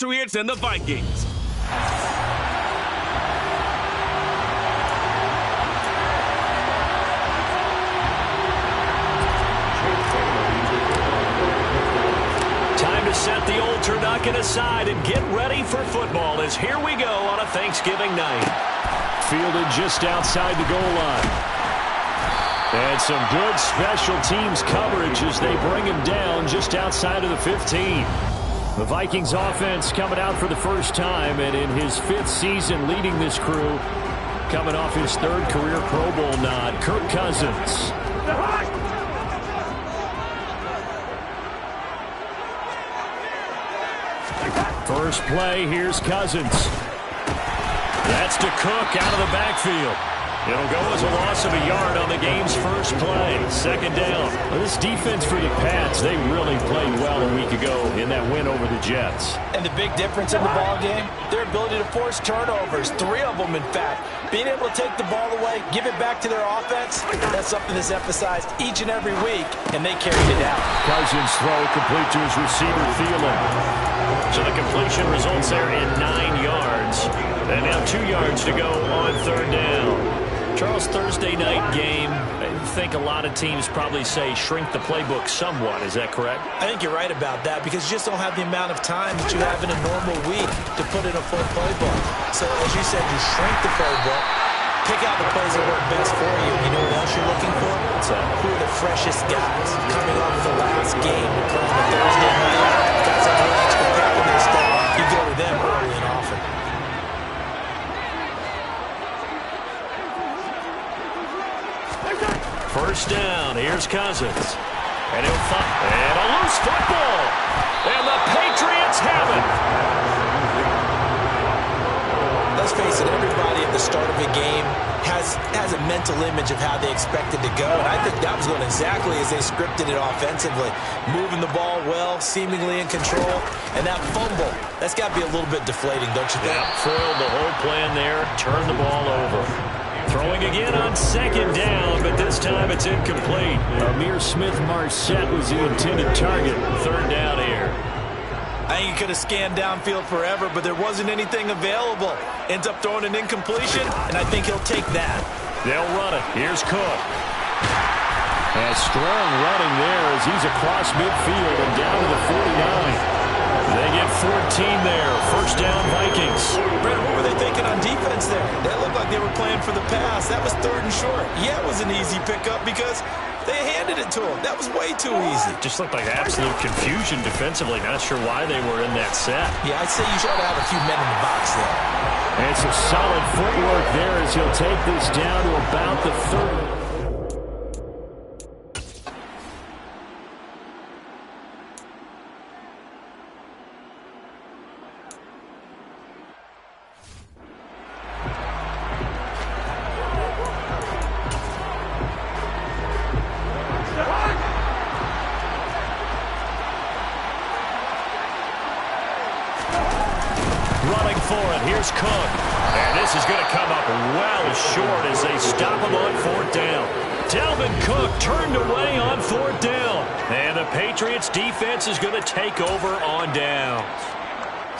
Patriots and the Vikings. Time to set the old turducken aside and get ready for football as here we go on a Thanksgiving night. Fielded just outside the goal line. And some good special teams coverage as they bring him down just outside of the 15. The Vikings offense coming out for the first time, and in his 5th season leading this crew, coming off his 3rd career Pro Bowl nod, Kirk Cousins. First play, here's Cousins. That's to Cook out of the backfield. It'll go as a loss of a yard on the game's first play. 2nd down. Well, this defense for the Pats, they really played well a week ago in that win over the Jets. And the big difference in the ball game, their ability to force turnovers. 3 of them, in fact. Being able to take the ball away, give it back to their offense, that's something that's emphasized each and every week, and they carried it out. Cousins throw complete to his receiver, Thielen. So the completion results there in 9 yards. And now 2 yards to go on 3rd down. Charles, Thursday night game, I think a lot of teams probably say shrink the playbook somewhat. Is that correct? I think you're right about that because you just don't have the amount of time that you have in a normal week to put in a full playbook. So as you said, you shrink the playbook, pick out the plays that work best for you. You know what else you're looking for? Who are the freshest guys coming off the last game to play on a Thursday night? Guys that have extra pep in their step. You go to them early and often. First down, here's Cousins. And he'll find, and a loose football. And the Patriots have it. Let's face it, everybody at the start of a game has a mental image of how they expect it to go. And I think that was going exactly as they scripted it offensively. Moving the ball well, seemingly in control. And that fumble, that's got to be a little bit deflating, don't you think? Yeah, foiled the whole plan there, turned the ball over. Throwing again on 2nd down, but this time it's incomplete. Amir Smith-Marset was the intended target. 3rd down here. I think he could have scanned downfield forever, but there wasn't anything available. Ends up throwing an incompletion, and I think he'll take that. They'll run it. Here's Cook. And strong running there as he's across midfield and down to the 49. They get 14 there. First down, Vikings. Brett, what were they thinking on defense there? That looked like they were playing for the pass. That was 3rd and short. Yeah, it was an easy pickup because they handed it to him. That was way too easy. Just looked like absolute confusion defensively. Not sure why they were in that set. Yeah, I'd say you should have a few men in the box there. And some solid footwork there as he'll take this down to about the 30. Running for it. Here's Cook. And this is going to come up well short as they stop him on 4th down. Dalvin Cook turned away on 4th down. And the Patriots defense is going to take over on downs.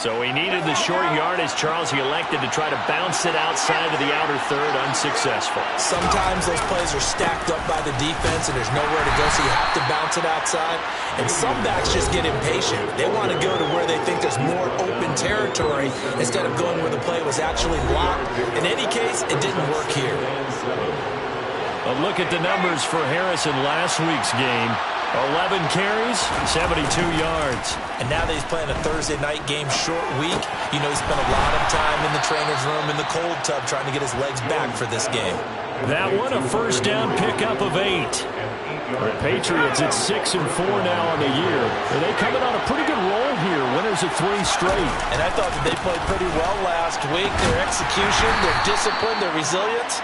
So he needed the short yardage, Charles. He elected to try to bounce it outside of the outer 3rd, unsuccessful. Sometimes those plays are stacked up by the defense and there's nowhere to go, so you have to bounce it outside. And some backs just get impatient. They want to go to where they think there's more open territory instead of going where the play was actually blocked. In any case, it didn't work here. A look at the numbers for Harrison last week's game. 11 carries, 72 yards. And now that he's playing a Thursday night game, short week, you know he spent a lot of time in the trainer's room in the cold tub trying to get his legs back for this game. That one, a first down pickup of 8. The Patriots at 6-4 now on the year. And they coming on a pretty good roll here, winners of 3 straight. And I thought that they played pretty well last week. Their execution, their discipline, their resilience,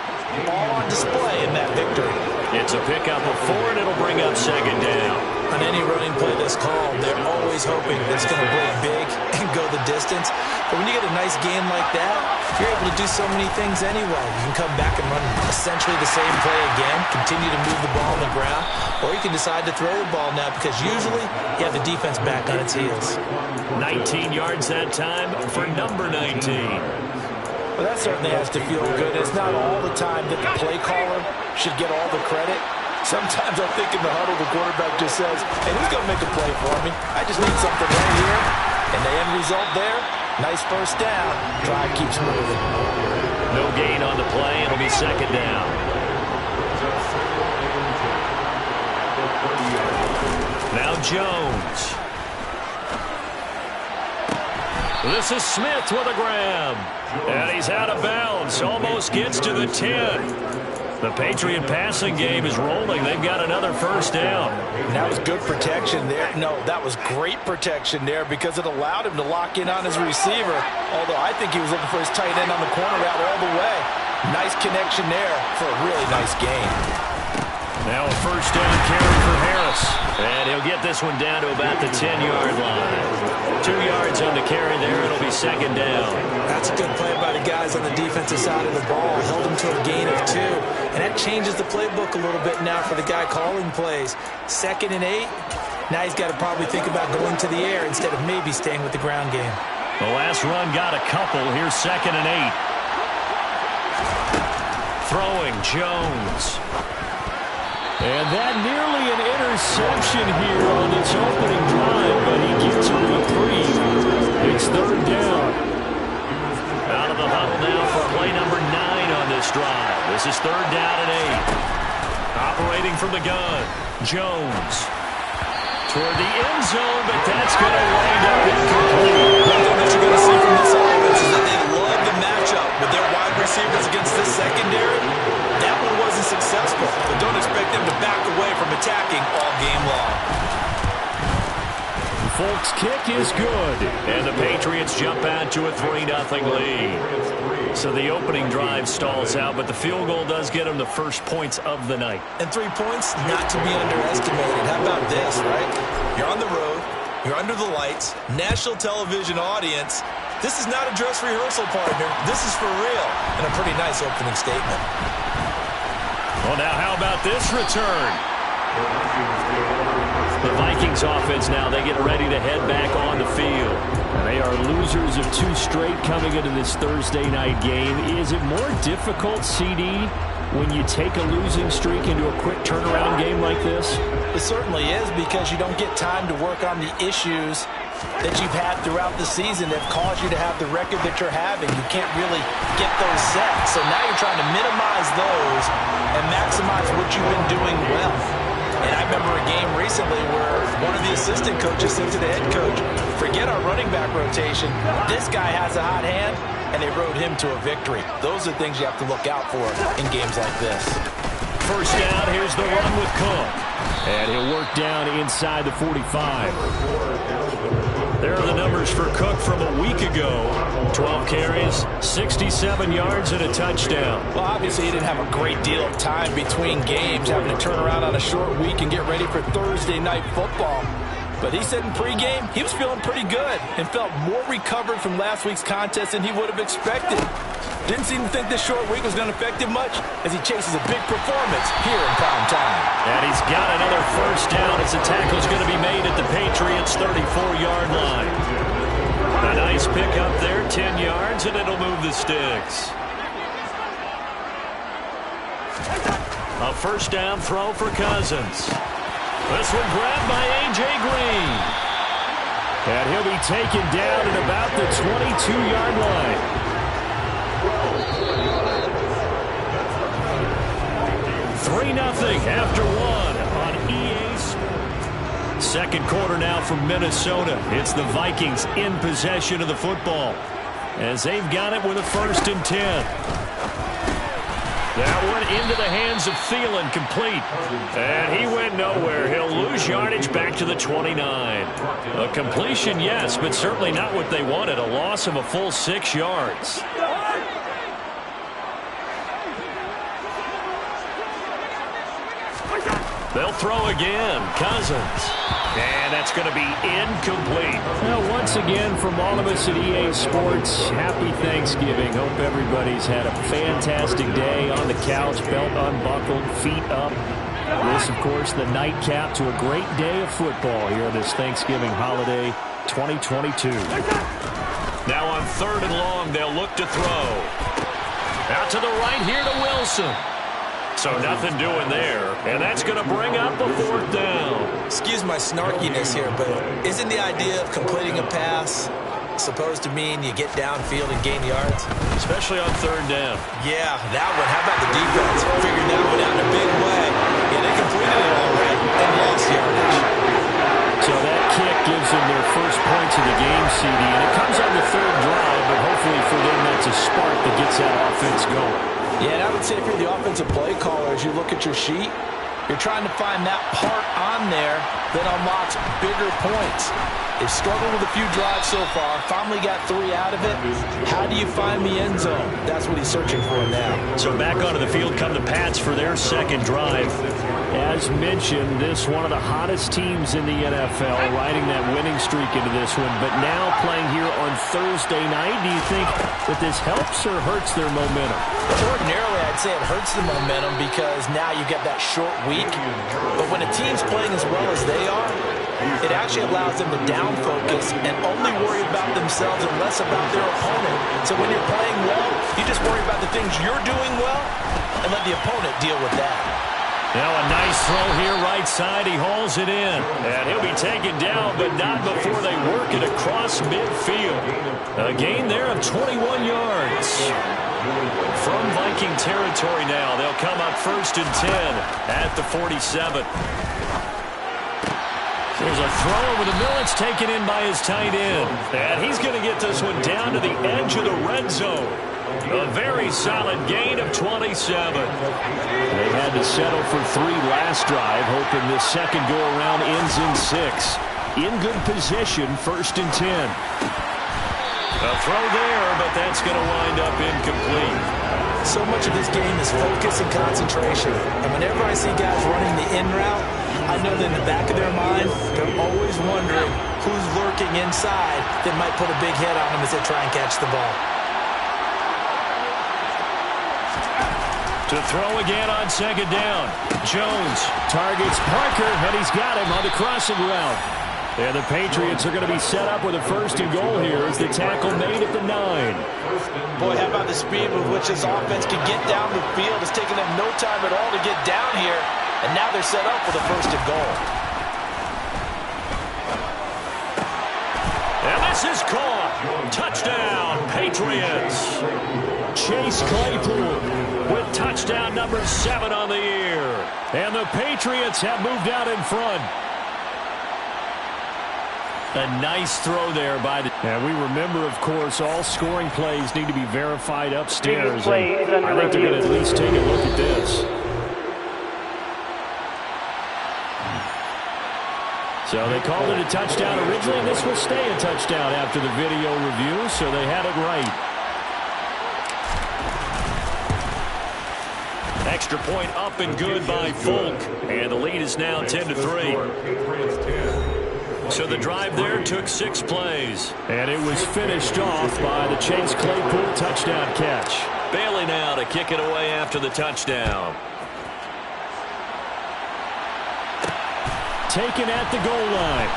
all on display in that victory. It's a pickup of 4, and it'll bring up second down. On any running play that's called, they're always hoping that it's going to break big and go the distance. But when you get a nice game like that, you're able to do so many things anyway. You can come back and run essentially the same play again, continue to move the ball on the ground, or you can decide to throw the ball now because usually you have the defense back on its heels. 19 yards that time for number 19. Well, that certainly has to feel good. It's not all the time that the play caller should get all the credit. Sometimes I think in the huddle, the quarterback just says, hey, who's going to make a play for me? I just need something right here. And the end result there, nice first down. Drive keeps moving. No gain on the play. It'll be second down. Now Jones. This is Smith with a grab. And he's out of bounds. Almost gets to the 10. The Patriot passing game is rolling. They've got another first down. And that was good protection there. No, that was great protection there because it allowed him to lock in on his receiver. Although I think he was looking for his tight end on the corner route all the way. Nice connection there for a really nice game. Now a first down carry for Harris. And he'll get this one down to about the 10-yard line. 2 yards on the carry there. It'll be second down. That's a good play by the guys on the defensive side of the ball. Held him to a gain of 2. And that changes the playbook a little bit now for the guy calling plays. 2nd and 8. Now he's got to probably think about going to the air instead of maybe staying with the ground game. The last run got a couple. Here's 2nd and 8. Throwing Jones. And that nearly an interception here on this opening drive, but he gets a reprieve. It's 3rd down. Out of the huddle now for play number 9 on this drive. This is 3rd down and 8. Operating from the gun, Jones. Toward the end zone, but that's going to wind up incomplete. One thing that you're going to see from this offense is that they love the matchup with their wide receivers against this secondary. That one wasn't successful, but don't expect them to back away from attacking all game long. Folk's kick is good, and the Patriots jump out to a 3-0 lead. So the opening drive stalls out, but the field goal does get them the first points of the night. And 3 points, not to be underestimated. How about this, right? You're on the road, you're under the lights, national television audience. This is not a dress rehearsal, partner. This is for real, and a pretty nice opening statement. Well, now how about this return? The Vikings offense now, they get ready to head back on the field. They are losers of 2 straight coming into this Thursday night game. Is it more difficult, CD, when you take a losing streak into a quick turnaround game like this? It certainly is because you don't get time to work on the issues that you've had throughout the season that caused you to have the record that you're having. You can't really get those set. So now you're trying to minimize those and maximize what you've been doing well. And I remember a game recently where one of the assistant coaches said to the head coach, forget our running back rotation. This guy has a hot hand, and they rode him to a victory. Those are things you have to look out for in games like this. First down, here's the run with Cook. And he'll work down inside the 45. There are the numbers for Cook from a week ago. 12 carries, 67 yards, and a touchdown. Well, obviously he didn't have a great deal of time between games, having to turn around on a short week and get ready for Thursday night football. But he said in pregame he was feeling pretty good and felt more recovered from last week's contest than he would have expected. Didn't seem to think this short week was going to affect him much as he chases a big performance here in prime time. And he's got another first down as the tackle's going to be made at the Patriots' 34-yard line. A nice pick up there, 10 yards, and it'll move the sticks. A first down throw for Cousins. This one grabbed by A.J. Green. And he'll be taken down at about the 22-yard line. 3-0 after 1 on EA Sports. Second quarter now from Minnesota. It's the Vikings in possession of the football as they've got it with a 1st and 10. That one into the hands of Thielen, complete. And he went nowhere. He'll lose yardage back to the 29. A completion, yes, but certainly not what they wanted. A loss of a full 6 yards. They'll throw again. Cousins. And that's going to be incomplete. Well, once again, from all of us at EA Sports, happy Thanksgiving. Hope everybody's had a fantastic day on the couch, belt unbuckled, feet up. This, of course, the nightcap to a great day of football here this Thanksgiving holiday 2022. Now on 3rd and long, they'll look to throw. Out to the right here to Wilson. So nothing doing there, and that's going to bring up a 4th down. Excuse my snarkiness here, but isn't the idea of completing a pass supposed to mean you get downfield and gain yards? Especially on 3rd down. Yeah, that one. How about the defense? Figured that one out in a big way. Yeah, they completed it all right and lost yardage. So that kick gives them their first points of the game, CD, and it comes on the 3rd drive, but hopefully for them that's a spark that gets that offense going. Yeah, and I would say if you're the offensive play caller, as you look at your sheet, you're trying to find that part on there that unlocks bigger points. They've struggled with a few drives so far, finally got 3 out of it. How do you find the end zone? That's what he's searching for now. So back onto the field come the Pats for their 2nd drive. As mentioned, this one of the hottest teams in the NFL, riding that winning streak into this one, but now playing here on Thursday night. Do you think that this helps or hurts their momentum? Ordinarily, I'd say it hurts the momentum because now you get that short week. But when a team's playing as well as they are, it actually allows them to down focus and only worry about themselves and less about their opponent. So when you're playing well, you just worry about the things you're doing well and let the opponent deal with that. Now a nice throw here right side. He hauls it in. And he'll be taken down, but not before they work it across midfield. A gain there of 21 yards. From Viking territory now, they'll come up 1st and 10 at the 47. There's a throw over the middle. It's taken in by his tight end. And he's going to get this one down to the edge of the red zone. A very solid gain of 27. They had to settle for 3 last drive, hoping this second go-around ends in 6. In good position, 1st and 10. A throw there, but that's going to wind up incomplete. So much of this game is focus and concentration. And whenever I see guys running the in route, I know that in the back of their mind, they're always wondering who's lurking inside that might put a big hit on them as they try and catch the ball. To throw again on 2nd down. Jones Targets Parker, and he's got him on the crossing route. And the Patriots are going to be set up with a 1st and goal here as the tackle made at the 9. Boy, how about the speed with which this offense can get down the field? It's taken them no time at all to get down here, and now they're set up with a 1st and goal. And this is caught. Touchdown, Patriots. Chase Claypool with touchdown number 7 on the year. And the Patriots have moved out in front. A nice throw there by the... And we remember, of course, all scoring plays need to be verified upstairs. I think they're going to at least take a look at this. So they called it a touchdown originally, and this will stay a touchdown after the video review, so they had it right. Extra point up and good by Folk. And the lead is now 10-3. So the drive there took 6 plays. And it was finished off by the Chase Claypool touchdown catch. Bailey now to kick it away after the touchdown. Taken at the goal line.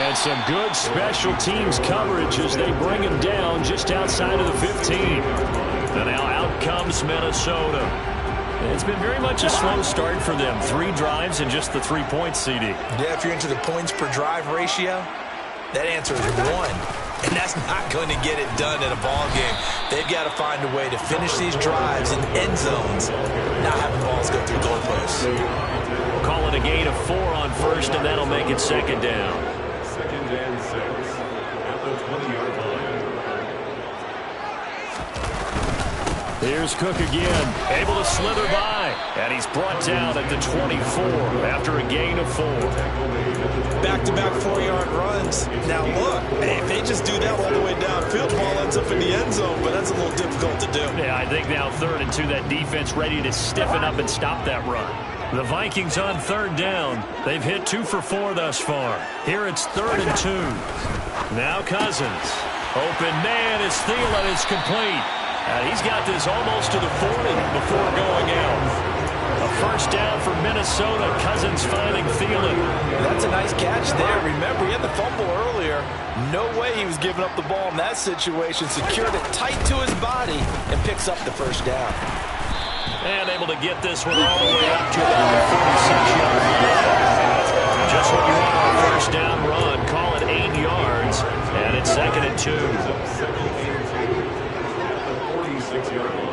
And some good special teams coverage as they bring him down just outside of the 15. And now out comes Minnesota. It's been very much a slow start for them. 3 drives and just the 3 points, CD. Yeah, if you're into the points per drive ratio, that answer is 1. And that's not going to get it done in a ball game. They've got to find a way to finish these drives in end zones, not having balls go through goalposts. We'll call it a gain of 4 on 1st, and that'll make it 2nd down. 2nd and 6 at the 20-yard line. Here's Cook again, able to slither by, and he's brought down at the 24 after a gain of 4. Back-to-back 4-yard runs. Now look, hey, if they just do that all the way downfield, ball ends up in the end zone, but that's a little difficult to do. Yeah, I think now 3rd and 2, that defense ready to stiffen up and stop that run. The Vikings on third down. They've hit 2 for 4 thus far. Here it's 3rd and 2. Now Cousins. Open man is Thielen. It's complete. And he's got this almost to the 40 before going out. A first down for Minnesota. Cousins finding Thielen. That's a nice catch there. Remember, he had the fumble earlier. No way he was giving up the ball in that situation. Secured it tight to his body and picks up the first down. And able to get this one all the way up to about the 46-yard line. Just what you want on a first down run. Call it 8 yards. And it's 2nd and 2. 46-yard line.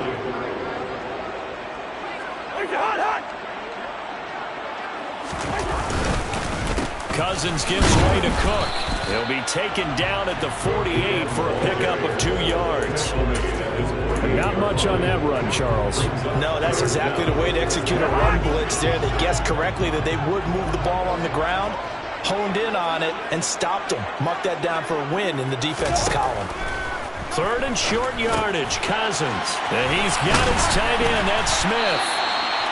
Cousins gives way to Cook. He'll be taken down at the 48 for a pickup of 2 yards. Not much on that run, Charles. No, that's exactly the way to execute a run blitz there. They guessed correctly that they would move the ball on the ground, honed in on it, and stopped them. Mark that down for a win in the defense's column. 3rd and short yardage, Cousins. And he's got his tight end, that's Smith.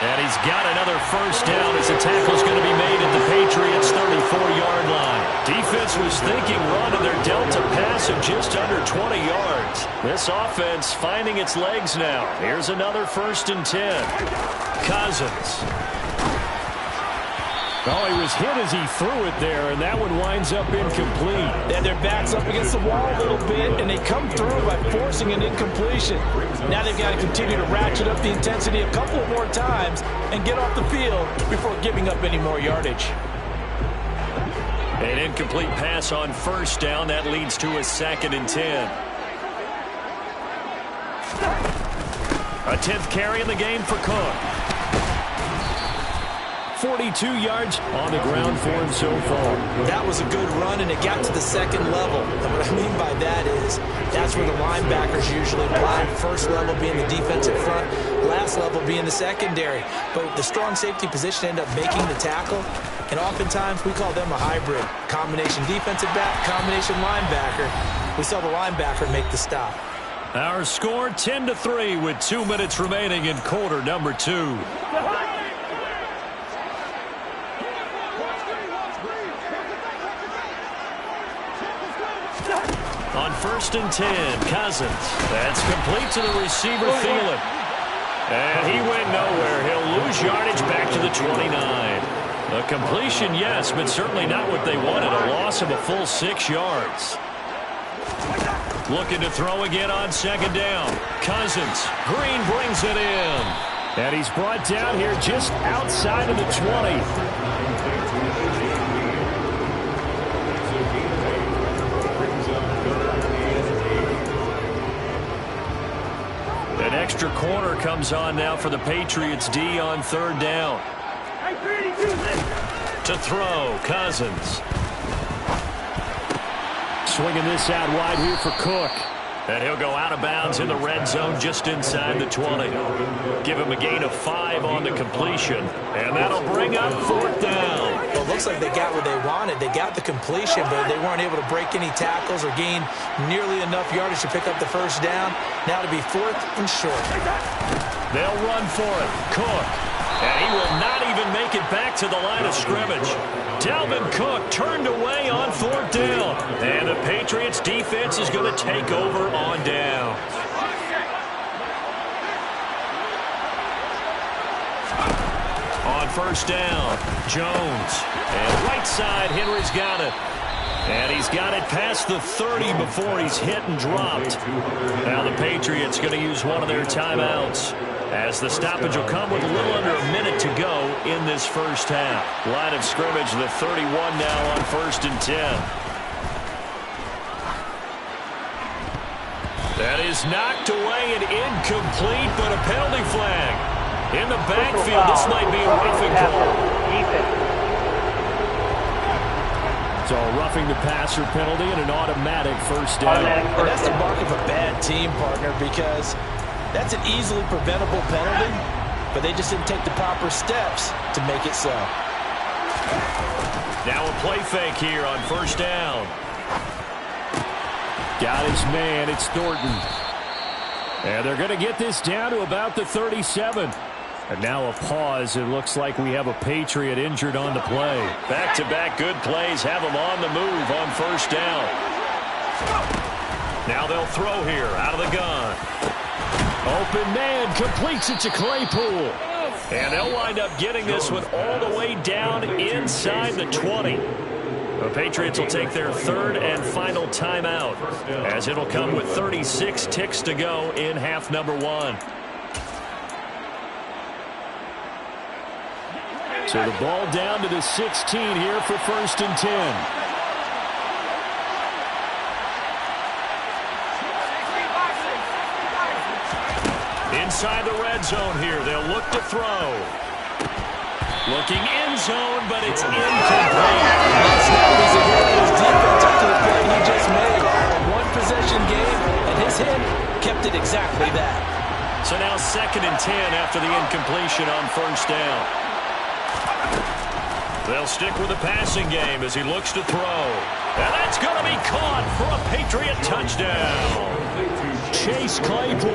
And he's got another first down as the tackle's going to be made at the Patriots' 34-yard line. Defense was thinking run, and they're dealt a pass of just under 20 yards. This offense finding its legs now. Here's another 1st and 10. Cousins. Oh, he was hit as he threw it there, and that one winds up incomplete. And their back's up against the wall a little bit, and they come through by forcing an incompletion. Now they've got to continue to ratchet up the intensity a couple of more times and get off the field before giving up any more yardage. An incomplete pass on first down. That leads to a 2nd and 10. A 10th carry in the game for Cook. 42 yards on the ground for him so far. That was a good run, and it got to the 2nd level. And what I mean by that is that's where the linebackers usually lie. First level being the defensive front, last level being the secondary. But the strong safety position ended up making the tackle, and oftentimes we call them a hybrid. Combination defensive back, combination linebacker. We saw the linebacker make the stop. Our score 10-3 with 2 minutes remaining in quarter number 2. On 1st and 10, Cousins. That's complete to the receiver, Thielen. And he went nowhere. He'll lose yardage back to the 29. A completion, yes, but certainly not what they wanted. A loss of a full 6 yards. Looking to throw again on 2nd down. Cousins. Green brings it in. And he's brought down here just outside of the 20. An extra corner comes on now for the Patriots D on 3rd down. To throw, Cousins. Swinging this out wide here for Cook. And he'll go out of bounds in the red zone just inside the 20. Give him a gain of 5 on the completion. And that'll bring up 4th down. Well, it looks like they got what they wanted. They got the completion, but they weren't able to break any tackles or gain nearly enough yardage to pick up the first down. Now to be 4th and short. They'll run for it. Cook. And he will not even make it back to the line of scrimmage. Dalvin Cook turned away on 4th down. And the Patriots defense is going to take over on down. On 1st down, Jones. And right side, Henry's got it. And he's got it past the 30 before he's hit and dropped. Now the Patriots going to use one of their timeouts, as the stoppage will come with a little under a minute to go in this first half. Line of scrimmage, the 31 now on 1st and 10. That is knocked away and incomplete, but a penalty flag. In the backfield, this might be a roughing call. So a roughing the passer penalty and an automatic first down. And that's the mark of a bad team, partner, because that's an easily preventable penalty, but they just didn't take the proper steps to make it so. Now a play fake here on 1st down. Got his man, it's Thornton. And they're going to get this down to about the 37. And now a pause. It looks like we have a Patriot injured on the play. Back-to-back good plays have them on the move on first down. Now they'll throw here out of the gun. Open man completes it to Claypool. And they'll wind up getting this one all the way down inside the 20. The Patriots will take their third and final timeout, as it'll come with 36 ticks to go in half number 1. So the ball down to the 16 here for 1st and 10. Inside the red zone here, they'll look to throw. Looking end zone, but it's incomplete. That's now he's ahead of his defense after the play he just made. A one-possession game, and his hand kept it exactly that. So now 2nd and 10 after the incompletion on first down. They'll stick with the passing game as he looks to throw. And that's going to be caught for a Patriot touchdown. Chase Claypool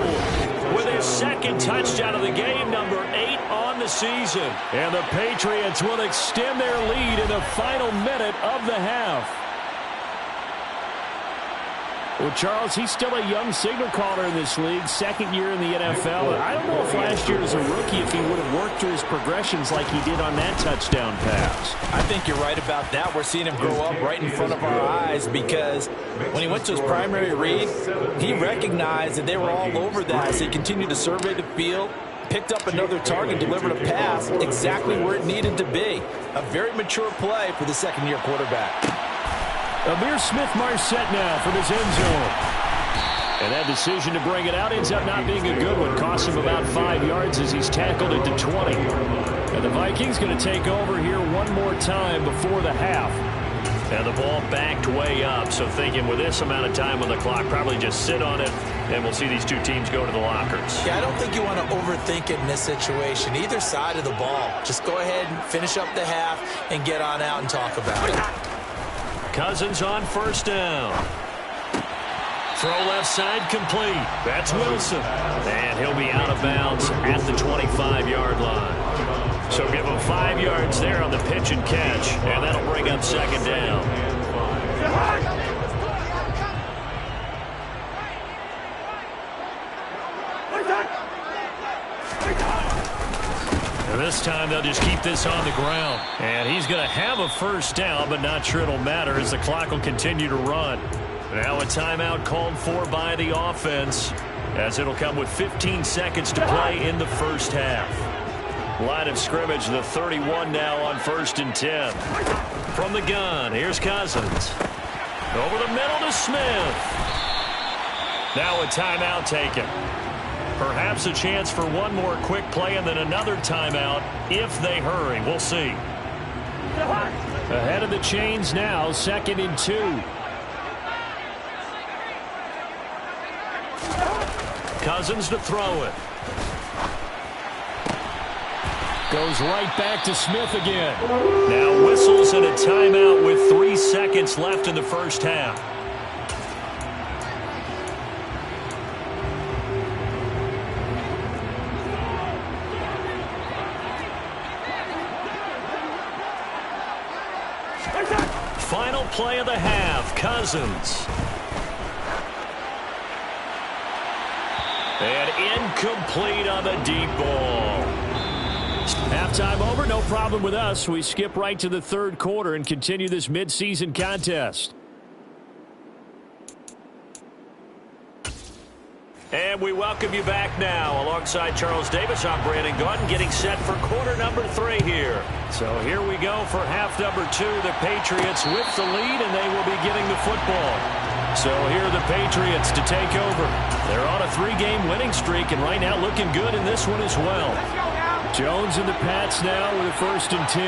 with his 2nd touchdown of the game, number 8 on the season. And the Patriots will extend their lead in the final minute of the half. Well, Charles, he's still a young signal caller in this league, 2nd year in the NFL. I don't know if last year as a rookie if he would have worked through his progressions like he did on that touchdown pass. I think you're right about that. We're seeing him grow up right in front of our eyes because when he went to his primary read, he recognized that they were all over that. So he continued to survey the field, picked up another target, delivered a pass exactly where it needed to be. A very mature play for the 2nd-year quarterback. Amir Smith-Marset now from his end zone. And that decision to bring it out ends up not being a good one. Costs him about 5 yards as he's tackled it to 20. And the Vikings going to take over here one more time before the half. And the ball backed way up, so thinking with this amount of time on the clock, probably just sit on it, and we'll see these two teams go to the lockers. Yeah, I don't think you want to overthink it in this situation. Either side of the ball. Just go ahead and finish up the half and get on out and talk about it. Cousins on first down. Throw left side complete. That's Wilson. And he'll be out of bounds at the 25-yard line. So give him 5 yards there on the pitch and catch, and that'll bring up 2nd down. And this time they'll just keep this on the ground. And he's going to have a first down, but not sure it'll matter as the clock will continue to run. Now a timeout called for by the offense, as it'll come with 15 seconds to play in the first half. Line of scrimmage, the 31 now on 1st and 10. From the gun, here's Cousins. Over the middle to Smith. Now a timeout taken. Perhaps a chance for one more quick play and then another timeout if they hurry. We'll see. Ahead of the chains now, 2nd and 2. Cousins to throw it. Goes right back to Smith again. Now whistles and a timeout with 3 seconds left in the first half. Final play of the half, Cousins. And incomplete on the deep ball. Halftime over, no problem with us. We skip right to the 3rd quarter and continue this midseason contest. And we welcome you back now. Alongside Charles Davis, I'm Brandon Gaudin, getting set for quarter number 3 here. So here we go for half number 2. The Patriots with the lead, and they will be getting the football. So here are the Patriots to take over. They're on a 3-game winning streak, and right now looking good in this one as well. Jones and the Pats now with a 1st and 10.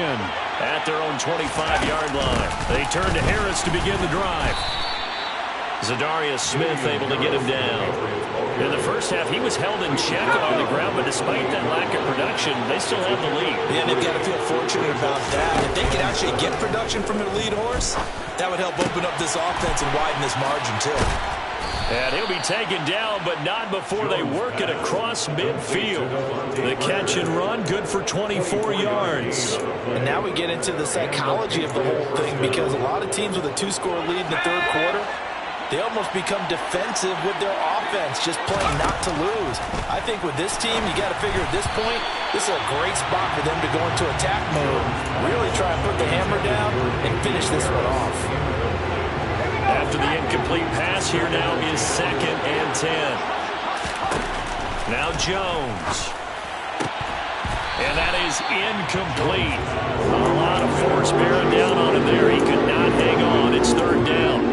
At their own 25-yard line. They turn to Harris to begin the drive. Zadarius Smith able to get him down. In the first half, he was held in check on the ground, but despite that lack of production, they still have the lead. Yeah, they've got to feel fortunate about that. If they could actually get production from their lead horse, that would help open up this offense and widen this margin, too. And he'll be taken down, but not before they work it across midfield. The catch and run, good for 24 yards. And now we get into the psychology of the whole thing, because a lot of teams with a 2-score lead in the third quarter, they almost become defensive with their offense, just playing not to lose. I think with this team, you got to figure at this point, this is a great spot for them to go into attack mode, really try and put the hammer down and finish this one off. After the incomplete pass, here now is 2nd and 10. Now Jones. And that is incomplete. A lot of force bearing down on him there. He could not hang on. It's 3rd down.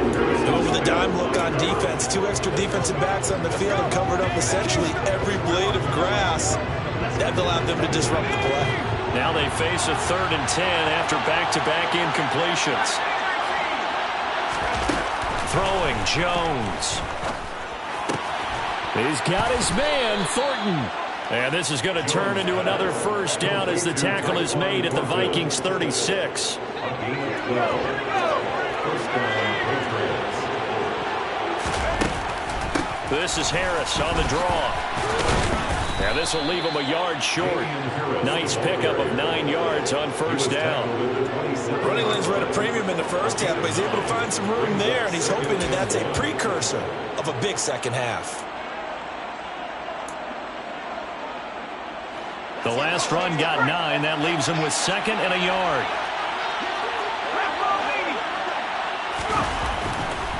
Over the dime look on defense. 2 extra defensive backs on the field and covered up essentially every blade of grass. That allowed them to disrupt the play. Now they face a 3rd and 10 after back-to-back incompletions. Throwing, Jones. He's got his man, Thornton. And this is going to turn into another 1st down as the tackle is made at the Vikings 36. This is Harris on the draw. And this will leave him a yard short. Nice pickup of 9 yards on 1st down. Running lanes were at a premium in the first half, but he's able to find some room there, and he's hoping that that's a precursor of a big second half. The last run got 9. That leaves him with 2nd and a yard.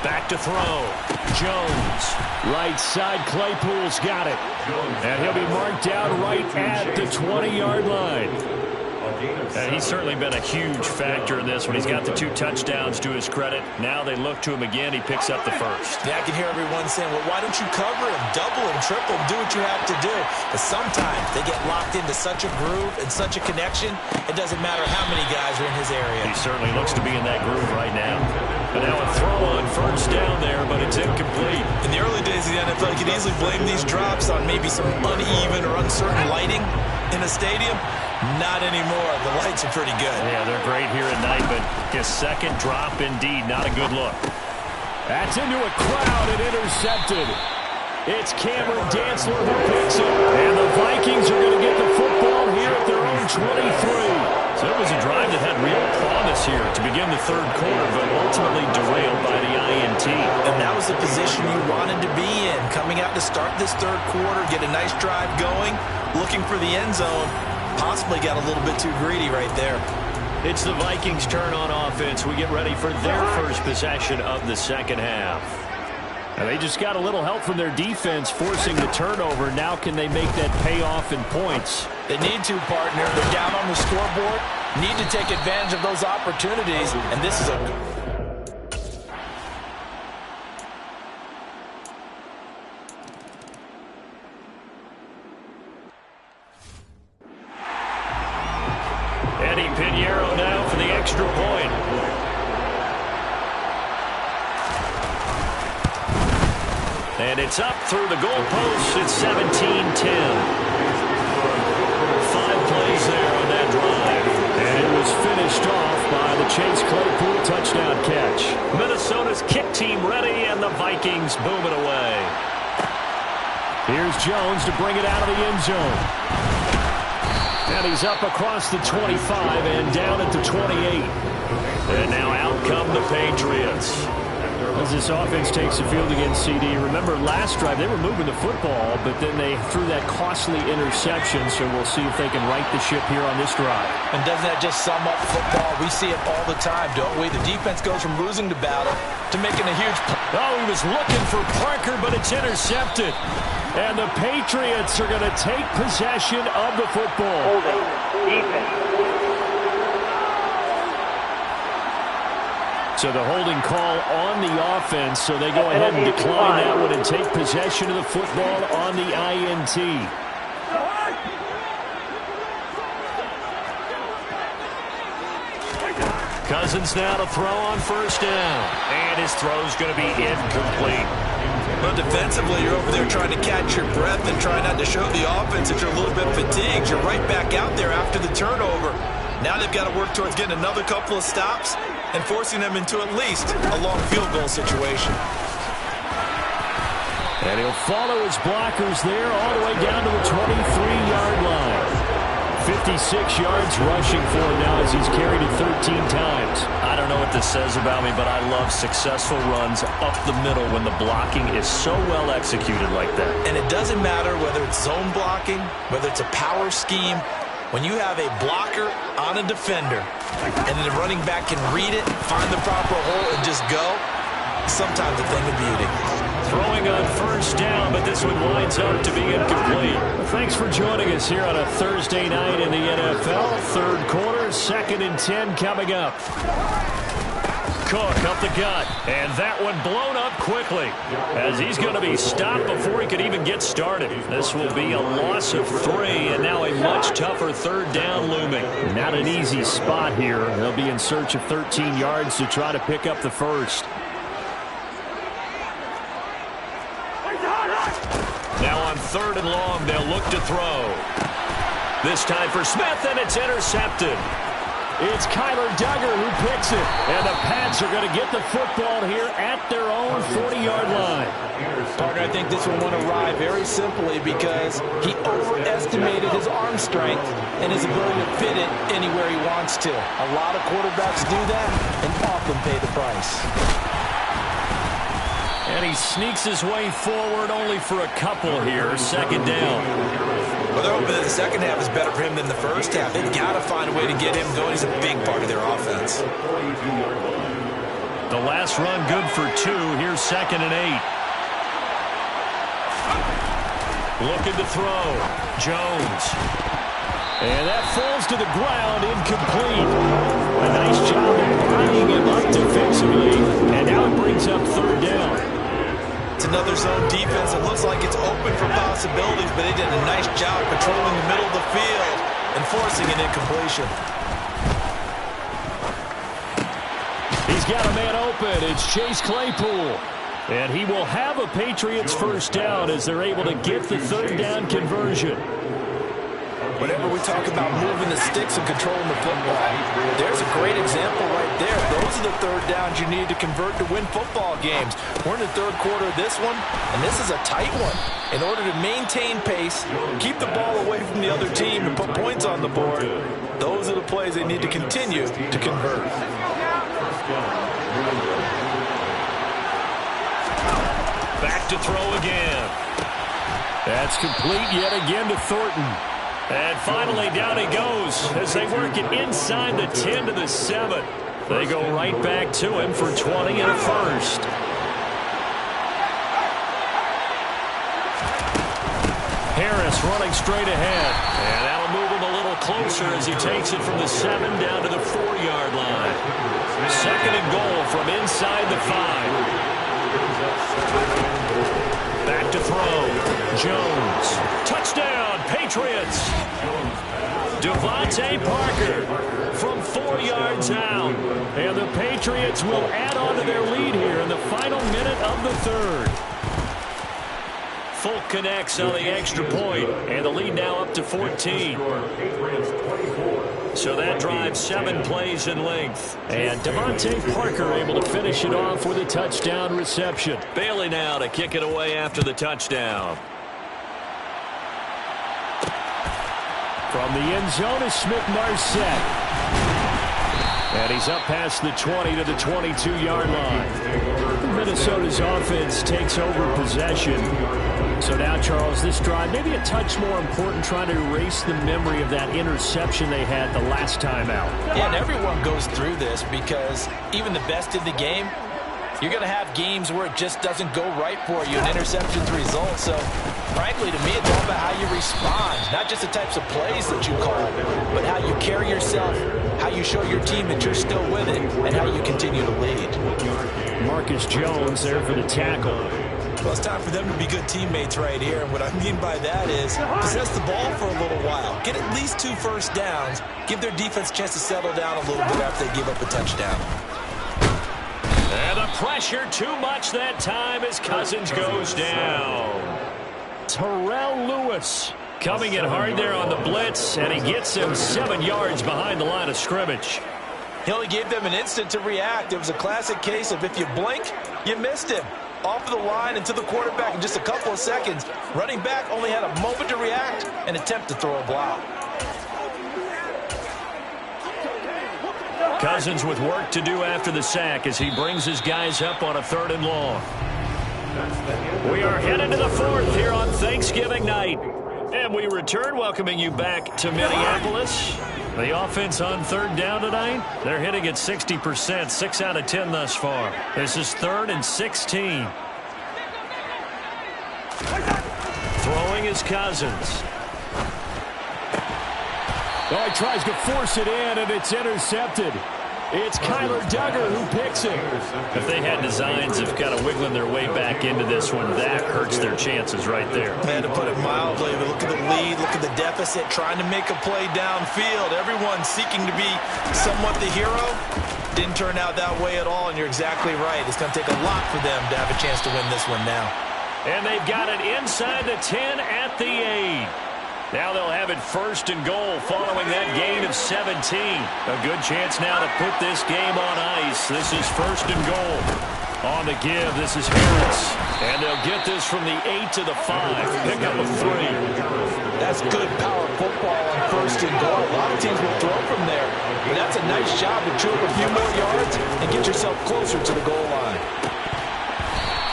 Back to throw. Jones. Right side, Claypool's got it. And he'll be marked down right at the 20-yard line. And he's certainly been a huge factor in this one. He's got the 2 touchdowns to his credit. Now they look to him again. He picks up the 1st. Yeah, I can hear everyone saying, well, why don't you cover him, double him, triple him, do what you have to do. But sometimes they get locked into such a groove and such a connection, it doesn't matter how many guys are in his area. He certainly looks to be in that groove right now. But now a throw on 1st down there, but it's incomplete. In the early days of the NFL, you could easily blame these drops on maybe some uneven or uncertain lighting in a stadium. Not anymore. The lights are pretty good. Yeah, they're great here at night, but his 2nd drop, indeed, not a good look. That's into a crowd and intercepted. It's Cameron Dantzler who picks it, and the Vikings are going to get the football here at their own 23. So it was a drive that had real promise here to begin the 3rd quarter, but ultimately derailed by the INT. And that was the position you wanted to be in, coming out to start this 3rd quarter, get a nice drive going, looking for the end zone. Possibly got a little bit too greedy right there. It's the Vikings' turn on offense. We get ready for their 1st possession of the 2nd half. And they just got a little help from their defense forcing the turnover. Now can they make that pay off in points? They need to, partner. They're down on the scoreboard. Need to take advantage of those opportunities. And this is a... Pinheiro now for the extra point. And it's up through the goalposts. It's 17-10. 5 plays there on that drive. And it was finished off by the Chase Claypool touchdown catch. Minnesota's kick team ready, and the Vikings boom it away. Here's Jones to bring it out of the end zone. And he's up across the 25 and down at the 28. And now out come the Patriots. As this offense takes the field against CD, remember last drive they were moving the football, but then they threw that costly interception, so we'll see if they can right the ship here on this drive. And doesn't that just sum up football? We see it all the time, don't we? The defense goes from losing the battle to making a huge play. Oh, he was looking for Parker, but it's intercepted. And the Patriots are going to take possession of the football. Holding. Defense. So the holding call on the offense, so they go ahead and decline that one and take possession of the football on the INT. Cousins now to throw on 1st down. And his throw's going to be incomplete. Well, defensively, you're over there trying to catch your breath and try not to show the offense that you're a little bit fatigued. You're right back out there after the turnover. Now they've got to work towards getting another couple of stops and forcing them into at least a long field goal situation. And he'll follow his blockers there all the way down to the 23-yard line. 56 yards rushing for him now as he's carried it 13 times. I don't know what this says about me, but I love successful runs up the middle when the blocking is so well executed like that. And it doesn't matter whether it's zone blocking, whether it's a power scheme. When you have a blocker on a defender and the running back can read it, find the proper hole, and just go, sometimes a thing of beauty. Throwing on first down, but this one winds up to be incomplete. Well, thanks for joining us here on a Thursday night in the NFL. Third quarter, 2nd and 10 coming up. Cook up the gut, and that one blown up quickly as he's going to be stopped before he could even get started. This will be a loss of 3, and now a much tougher third down looming. Not an easy spot here. They'll be in search of 13 yards to try to pick up the first. Now on 3rd and long, they'll look to throw. This time for Smith, and it's intercepted. It's Kyler Duggar who picks it, and the Pats are going to get the football here at their own 40-yard line. Partner, I think this one went awry very simply because he overestimated his arm strength and his ability to fit it anywhere he wants to. A lot of quarterbacks do that and often pay the price. And he sneaks his way forward only for a couple here. 2nd down. Well, they're hoping that the second half is better for him than the first half. They've got to find a way to get him going. He's a big part of their offense. The last run good for 2. Here's 2nd and 8. Looking to throw. Jones. And that falls to the ground, incomplete. A nice job of buying him up defensively. And now it brings up 3rd down. It's another zone defense. It looks like it's open for possibilities, but they did a nice job controlling the middle of the field and forcing an incompletion. He's got a man open. It's Chase Claypool. And he will have a Patriots first down as they're able to get the 3rd down conversion. Whenever we talk about moving the sticks and controlling the football, there's a great example right there. Those are the 3rd downs you need to convert to win football games. We're in the 3rd quarter of this one, and this is a tight one. In order to maintain pace, keep the ball away from the other team, and put points on the board, those are the plays they need to continue to convert. Back to throw again. That's complete yet again to Thornton. And finally, down he goes as they work it inside the 10 to the 7. They go right back to him for 20 and a first. Harris running straight ahead. And that'll move him a little closer as he takes it from the 7 down to the 4-yard line. 2nd and goal from inside the 5. Back to throw. Jones. Touchdown, Patriots. Devontae Parker from 4 yards out. And the Patriots will add on to their lead here in the final minute of the 3rd. Folk connects on the extra point, and the lead now up to 14. So that drives 7 plays in length. And Devontae Parker able to finish it off with a touchdown reception. Bailey now to kick it away after the touchdown. From the end zone is Smith-Marset. And he's up past the 20 to the 22-yard line. Minnesota's offense takes over possession. So now, Charles, this drive, maybe a touch more important, trying to erase the memory of that interception they had the last time out. Yeah, and everyone goes through this because even the best in the game, you're going to have games where it just doesn't go right for you, and interceptions result. So, frankly, to me, it's all about how you respond, not just the types of plays that you call, but how you carry yourself, how you show your team that you're still with it, and how you continue to lead. Marcus Jones there for the tackle. Well, it's time for them to be good teammates right here. And what I mean by that is possess the ball for a little while. Get at least 2 first downs. Give their defense a chance to settle down a little bit after they give up a touchdown. And the pressure too much that time as Cousins goes down. Terrell Lewis coming in hard there on the blitz, and he gets him 7 yards behind the line of scrimmage. He only gave them an instant to react. It was a classic case of if you blink, you missed him. Off of the line and to the quarterback in just a couple of seconds. Running back only had a moment to react and attempt to throw a block. Cousins with work to do after the sack as he brings his guys up on a 3rd and long. We are headed to the 4th here on Thanksgiving night. And we return, welcoming you back to Minneapolis. The offense on 3rd down tonight, they're hitting at 60%, 6 out of 10 thus far. This is 3rd and 16. Throwing is Cousins. Oh, he tries to force it in, and it's intercepted. It's Kyler Duggar who picks it. If they had designs of kind of wiggling their way back into this one, that hurts their chances right there. Man, to put it mildly, but look at the lead, look at the deficit, trying to make a play downfield. Everyone seeking to be somewhat the hero. Didn't turn out that way at all, and you're exactly right. It's going to take a lot for them to have a chance to win this one now. And they've got it inside the 10 at the 8. Now they'll have it 1st and goal following that gain of 17. A good chance now to put this game on ice. This is 1st and goal. On the give, this is Harris. And they'll get this from the 8 to the 5. Pick up a 3. That's good power football on 1st and goal. A lot of teams will throw from there. But that's a nice job to chew up a few more yards and get yourself closer to the goal line.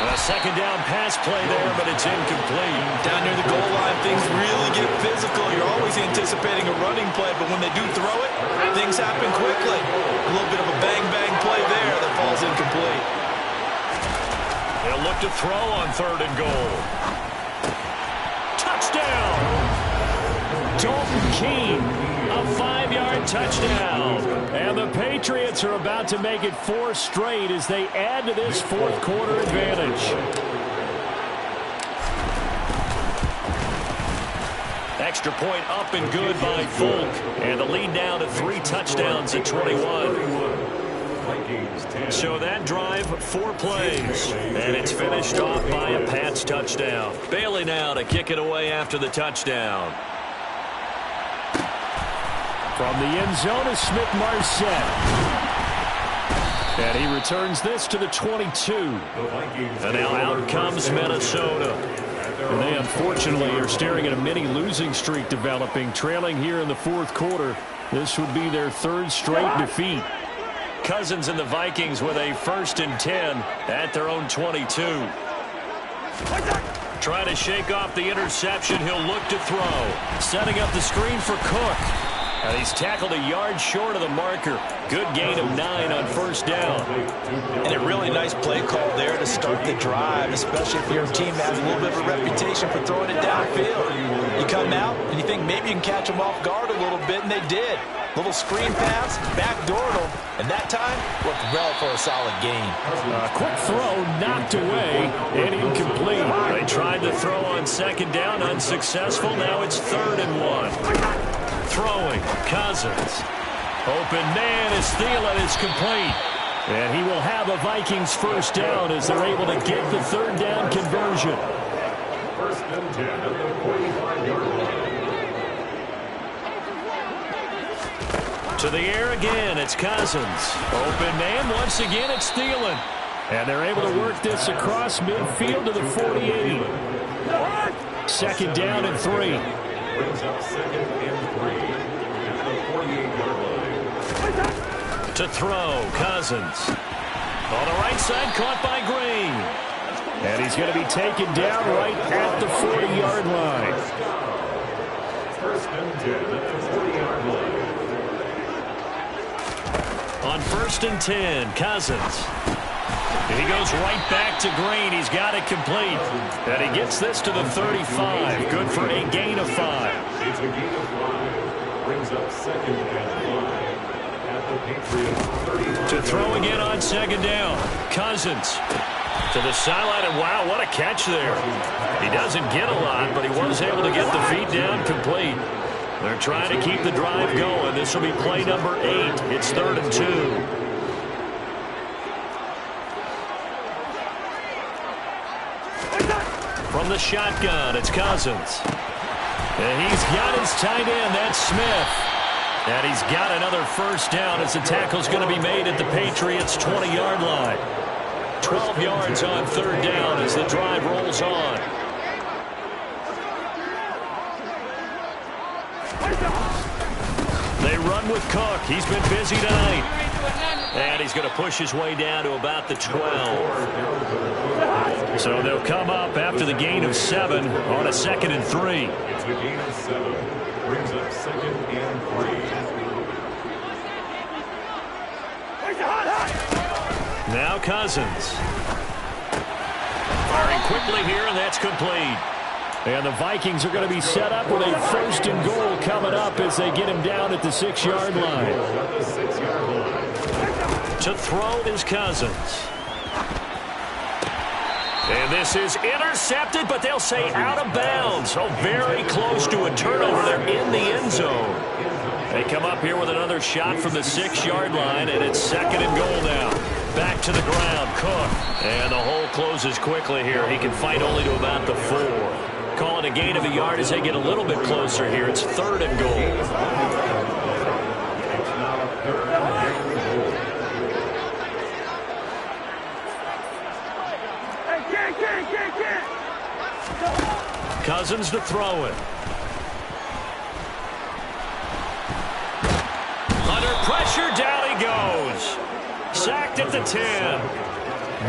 A 2nd down pass play there, but it's incomplete. Down near the goal line, things really get physical. You're always anticipating a running play, but when they do throw it, things happen quickly. A little bit of a bang-bang play there that falls incomplete. They'll look to throw on 3rd and goal. Touchdown! Dalton Keene, a 5-yard touchdown. And the Patriots are about to make it 4 straight as they add to this 4th quarter advantage. Extra point up and good by Folk. And the lead now to 3 touchdowns at 21. So that drive, 4 plays. And it's finished off by a Pats touchdown. Bailey now to kick it away after the touchdown. From the end zone is Smith-Marset. And he returns this to the 22. And now out comes Minnesota. And they unfortunately are staring at a mini losing streak developing, trailing here in the 4th quarter. This would be their 3rd straight defeat. Cousins and the Vikings with a 1st and 10 at their own 22. Trying to shake off the interception. He'll look to throw. Setting up the screen for Cook. And he's tackled a yard short of the marker. Good gain of 9 on 1st down. And a really nice play call there to start the drive, especially if your team has a little bit of a reputation for throwing it downfield. You come out and you think maybe you can catch them off guard a little bit, and they did. Little screen pass, backdoored them, and that time worked well for a solid gain. A quick throw knocked away and incomplete. They tried to throw on 2nd down, unsuccessful. Now it's 3rd and 1. Throwing, Cousins. Open man is Thielen is complete. And he will have a Vikings 1st down as they're able to get the 3rd down conversion. 1st and 10 at the 45-yard line. To the air again, it's Cousins. Open man, once again it's Thielen. And they're able to work this across midfield to the 48. 2nd down and 3. Brings up 2nd and 3 at the 48-yard line. To throw, Cousins. On the right side, caught by Green. And he's going to be taken down right at the 40-yard line. 1st and 10 at the 40-yard line. On 1st and 10, Cousins. He goes right back to Green. He's got it complete. And he gets this to the 35. Good for a gain of 5. It's a gain of 5. Brings up 2nd and 5 at the Patriots 30. To throw again on 2nd down. Cousins to the sideline. And wow, what a catch there. He doesn't get a lot, but he was able to get the feet down complete. They're trying to keep the drive going. This will be play number 8. It's 3rd and 2. From the shotgun, it's Cousins. And he's got his tight end, that's Smith. And he's got another first down as the tackle's going to be made at the Patriots' 20-yard line. 12 yards on third down as the drive rolls on. They run with Cook. He's been busy tonight. And he's going to push his way down to about the 12. So they'll come up after the gain of 7 on a 2nd and 3. It's the gain of 7. Brings up 2nd and 3. Now Cousins. Firing quickly here, and that's complete. And the Vikings are going to be set up with a 1st and goal coming up as they get him down at the 6-yard line. To throw is Cousins. And this is intercepted, but they'll say out of bounds. So very close to a turnover. They're in the end zone. They come up here with another shot from the 6-yard line, and it's 2nd and goal now. Back to the ground, Cook. And the hole closes quickly here. He can fight only to about the 4. Call it a gain of a yard as they get a little bit closer here. It's 3rd and goal. Cousins to throw it. Under pressure, down he goes. Sacked at the 10.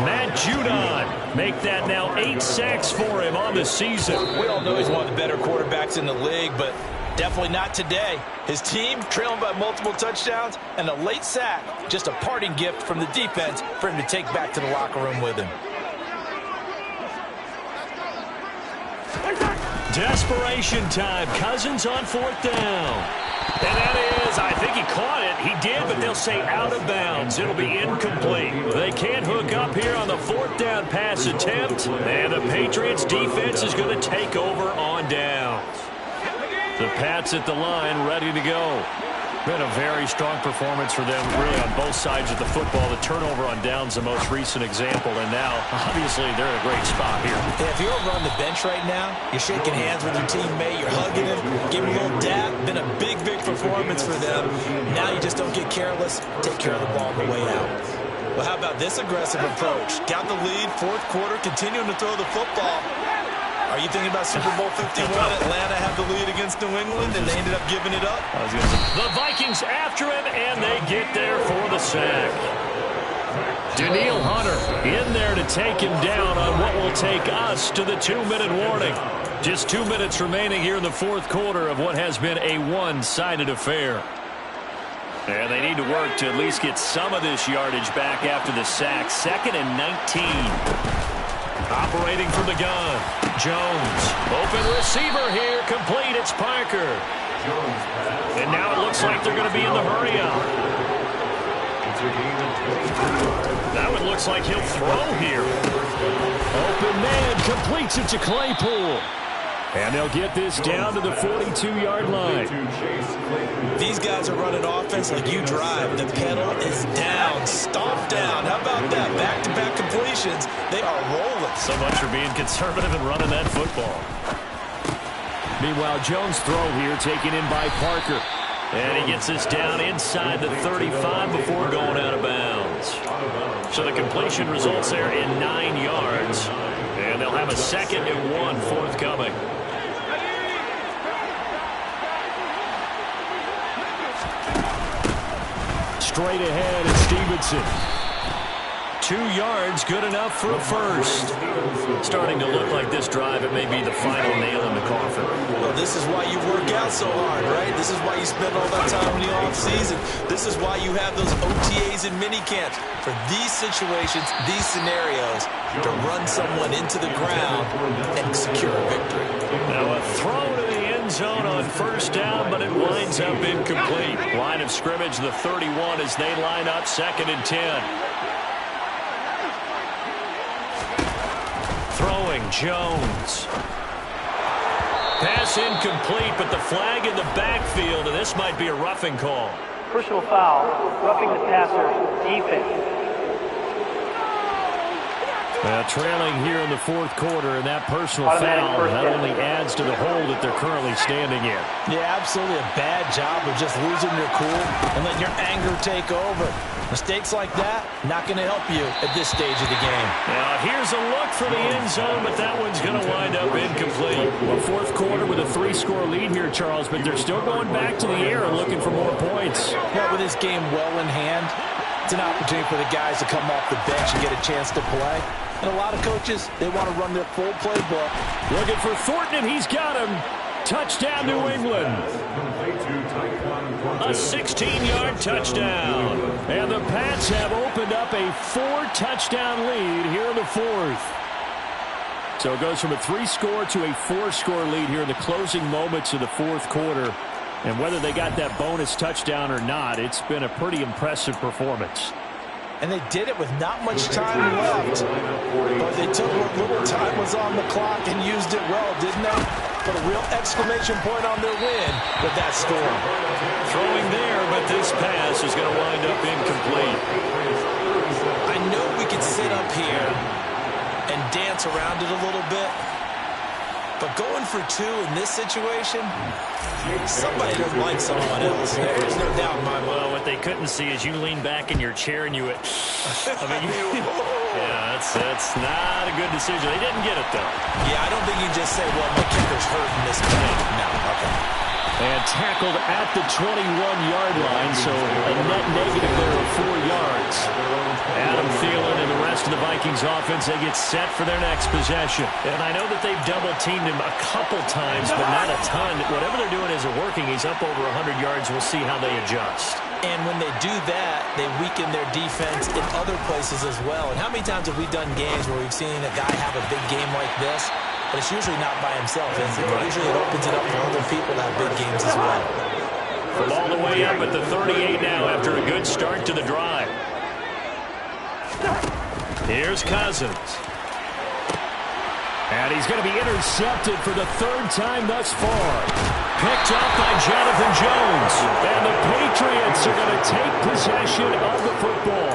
Matt Judon make that now 8 sacks for him on the season. We all know he's one of the better quarterbacks in the league, but definitely not today. His team trailing by multiple touchdowns and a late sack. Just a parting gift from the defense for him to take back to the locker room with him. Desperation time. Cousins on 4th down. And that is, I think he caught it. He did, but they'll say out of bounds. It'll be incomplete. They can't hook up here on the 4th down pass attempt. And the Patriots defense is going to take over on downs. The Pats at the line ready to go. Been a very strong performance for them, really, on both sides of the football. The turnover on downs, the most recent example, and now, obviously, they're in a great spot here. Yeah, if you're over on the bench right now, you're shaking hands with your teammate, you're hugging him, giving him a little dap. Been a big, big performance for them. Now you just don't get careless. Take care of the ball on the way out. Well, how about this aggressive approach? Got the lead, 4th quarter, continuing to throw the football. Are you thinking about Super Bowl 51? Atlanta had the lead against New England, and they ended up giving it up. The Vikings after him, and they get there for the sack. Danielle Hunter in there to take him down on what will take us to the 2-minute warning. Just 2 minutes remaining here in the 4th quarter of what has been a one-sided affair. And they need to work to at least get some of this yardage back after the sack. 2nd and 19. Operating from the gun. Jones. Open receiver here. Complete. It's Parker. And now it looks like they're going to be in the hurry-up. That one looks like he'll throw here. Open man completes it to Claypool. And they'll get this down to the 42-yard line. These guys are running offense like you drive. The pedal is down. Stomp down. How about that? Back-to-back completions. They are rolling. So much for being conservative and running that football. Meanwhile, Jones' throw here taken in by Parker. And he gets this down inside the 35 before going out of bounds. So the completion results there in 9 yards. And they'll have a 2nd and 1 forthcoming. Straight ahead is Stevenson. 2 yards, good enough for a first. Starting to look like this drive, it may be the final nail in the coffin. Well, this is why you work out so hard, right? This is why you spend all that time in the offseason. This is why you have those OTAs and minicamps. For these situations, these scenarios, to run someone into the ground and secure a victory. Now a throw to the end zone on 1st down, but it winds up incomplete. Line of scrimmage, the 31, as they line up 2nd and 10. Throwing, Jones. Pass incomplete, but the flag in the backfield, and this might be a roughing call. Personal foul, roughing the passer, defense. Trailing here in the fourth quarter, and that personal foul that only adds to the hole that they're currently standing in. Yeah, absolutely a bad job of just losing your cool and letting your anger take over. Mistakes like that, not going to help you at this stage of the game. Now, here's a look for the end zone, but that one's going to wind up incomplete. Well, fourth quarter with a 3-score lead here, Charles, but they're still going back to the air and looking for more points. Yeah, with this game well in hand, it's an opportunity for the guys to come off the bench and get a chance to play. And a lot of coaches, they want to run their full playbook. Looking for Thornton, and he's got him. Touchdown, New England. A 16-yard touchdown. And the Pats have opened up a 4-touchdown lead here in the fourth. So it goes from a 3-score to a 4-score lead here in the closing moments of the fourth quarter. And whether they got that bonus touchdown or not, it's been a pretty impressive performance. And they did it with not much time left. But they took what little time was on the clock and used it well, didn't they? Put a real exclamation point on their win with that score. Throwing there, but this pass is going to wind up incomplete. I know we could sit up here and dance around it a little bit. But going for 2 in this situation, somebody doesn't like someone else. There's no doubt in my mind. Well, what they couldn't see is you lean back in your chair and you went, yeah, that's not a good decision. They didn't get it, though. Yeah, I don't think you just say, well, my kicker's hurt in this play. No, okay. And tackled at the 21-yard line, so a net negative there of 4 yards. Adam Thielen and the rest of the Vikings offense, they get set for their next possession. And I know that they've double-teamed him a couple times, but not a ton. Whatever they're doing isn't working. He's up over 100 yards. We'll see how they adjust. And when they do that, they weaken their defense in other places as well. And how many times have we done games where we've seen a guy have a big game like this? But it's usually not by himself, is it? Usually it opens it up for other people to have big games as well. From all the way up at the 38 now after a good start to the drive. Here's Cousins. And he's going to be intercepted for the 3rd time thus far. Picked up by Jonathan Jones. And the Patriots are going to take possession of the football.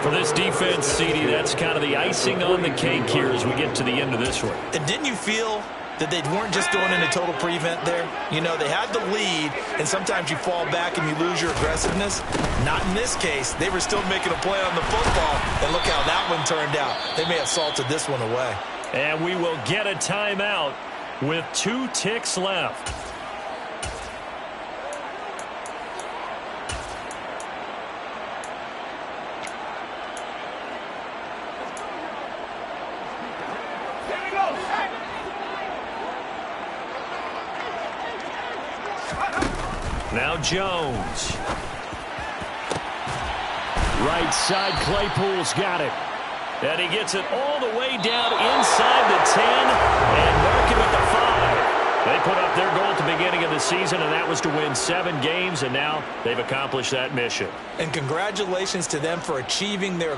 For this defense, CD, that's kind of the icing on the cake here as we get to the end of this one. And didn't you feel that they weren't just going in a total prevent there? You know, they had the lead, and sometimes you fall back and you lose your aggressiveness. Not in this case. They were still making a play on the football, and look how that one turned out. They may have salted this one away. And we will get a timeout with 2 ticks left. Now Jones. Right side, Claypool's got it. And he gets it all the way down inside the 10 and marking with the 5. They put up their goal at the beginning of the season, and that was to win 7 games, and now they've accomplished that mission. And congratulations to them for achieving their